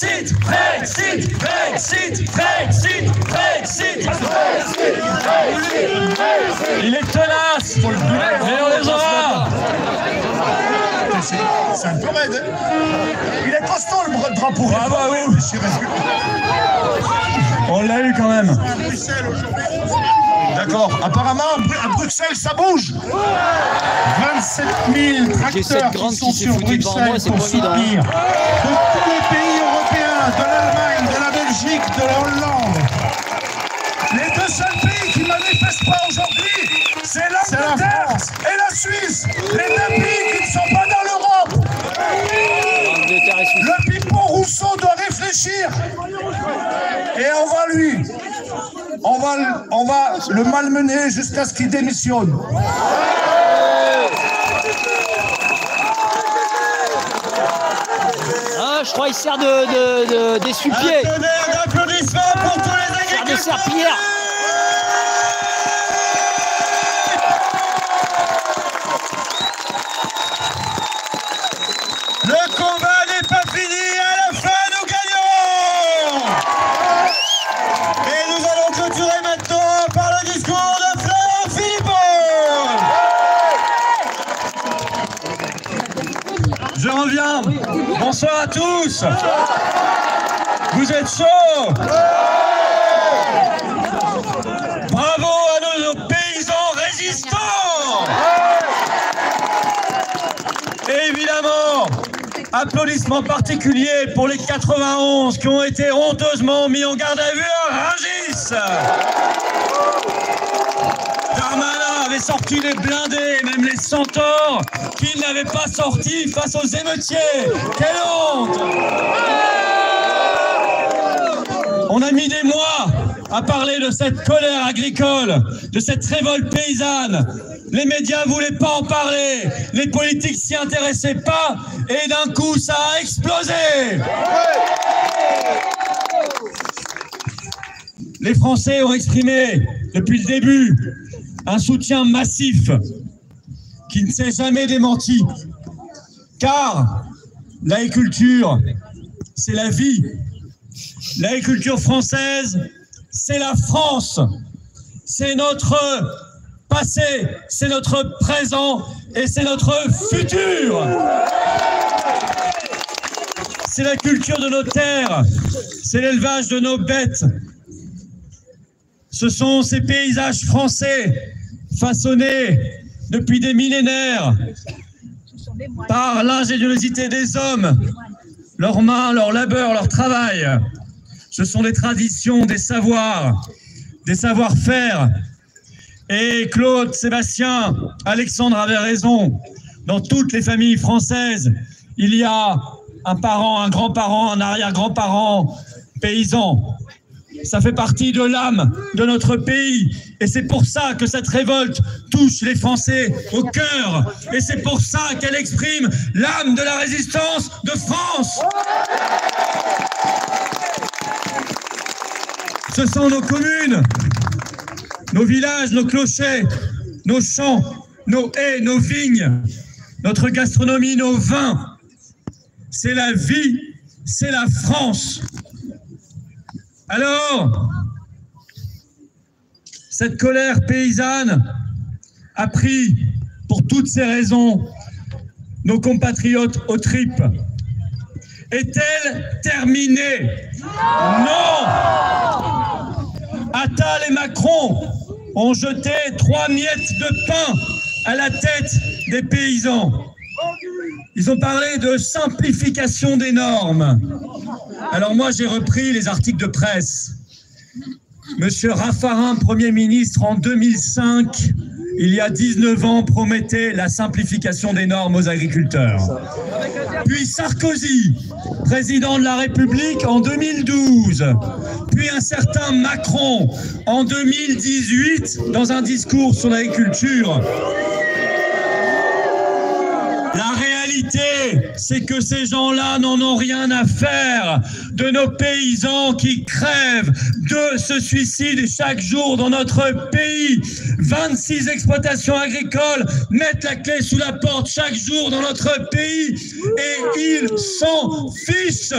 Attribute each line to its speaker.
Speaker 1: Brexit, Brexit, Brexit, Brexit, Brexit. Il est tenace, mais on les aura.
Speaker 2: C'est un peu raide. Il est costaud le drapeau.
Speaker 1: Ah bah oui. On l'a eu quand même.
Speaker 2: D'accord. Apparemment, à Bruxelles, ça bouge. 27 000 tracteurs qui sont sur Bruxelles pour soutenir de tous les pays européens, de l'Allemagne, de la Belgique, de la Hollande. Les deux seuls pays qui ne manifestent pas aujourd'hui, c'est l'Angleterre et la Suisse. Les deux pays qui ne sont pas dans l'Europe. Le Pipo Rousseau doit réfléchir. Et on va le malmener jusqu'à ce qu'il démissionne.
Speaker 3: Ah, je crois qu'il sert d'essuie-pied.
Speaker 1: Un applaudissement pour tous les agriculteurs.
Speaker 3: De serpillière.
Speaker 1: Le combat n'est pas fini, à la fin nous gagnons. Et nous allons clôturer maintenant par le discours de Florent Philippot. Je reviens. Bonsoir à tous. Vous êtes chauds. Bravo à nos paysans résistants. Et évidemment, applaudissements particuliers pour les 91 qui ont été honteusement mis en garde à vue à Rungis. Darmanin avait sorti les blindés, même les centaures, qu'il n'avait pas sortis face aux émeutiers. Quelle honte! On a mis des mois à parler de cette colère agricole, de cette révolte paysanne. Les médias ne voulaient pas en parler, les politiques s'y intéressaient pas, et d'un coup, ça a explosé. Les Français ont exprimé, depuis le début, un soutien massif qui ne s'est jamais démenti. Car l'agriculture, c'est la vie. L'agriculture française, c'est la France. C'est notre passé, c'est notre présent et c'est notre futur. C'est la culture de nos terres, c'est l'élevage de nos bêtes. Ce sont ces paysages français façonnés depuis des millénaires par l'ingéniosité des hommes, leurs mains, leur labeur, leur travail. Ce sont des traditions, des savoirs, des savoir-faire. Et Claude, Sébastien, Alexandre avait raison. Dans toutes les familles françaises, il y a un parent, un grand-parent, un arrière-grand-parent paysan. Ça fait partie de l'âme de notre pays. Et c'est pour ça que cette révolte touche les Français au cœur. Et c'est pour ça qu'elle exprime l'âme de la résistance de France. Ce sont nos communes, nos villages, nos clochers, nos champs, nos haies, nos vignes, notre gastronomie, nos vins. C'est la vie, c'est la France. Alors, cette colère paysanne a pris, pour toutes ces raisons, nos compatriotes aux tripes. Est-elle terminée? Non! Attal et Macron ont jeté 3 miettes de pain à la tête des paysans. Ils ont parlé de simplification des normes. Alors moi, j'ai repris les articles de presse. Monsieur Raffarin, Premier ministre, en 2005, il y a 19 ans, promettait la simplification des normes aux agriculteurs. Puis Sarkozy, président de la République, en 2012. Puis un certain Macron, en 2018, dans un discours sur l'agriculture. La réalité, c'est que ces gens-là n'en ont rien à faire de nos paysans qui crèvent de ce suicide chaque jour dans notre pays. 26 exploitations agricoles mettent la clé sous la porte chaque jour dans notre pays et ils s'en fichent.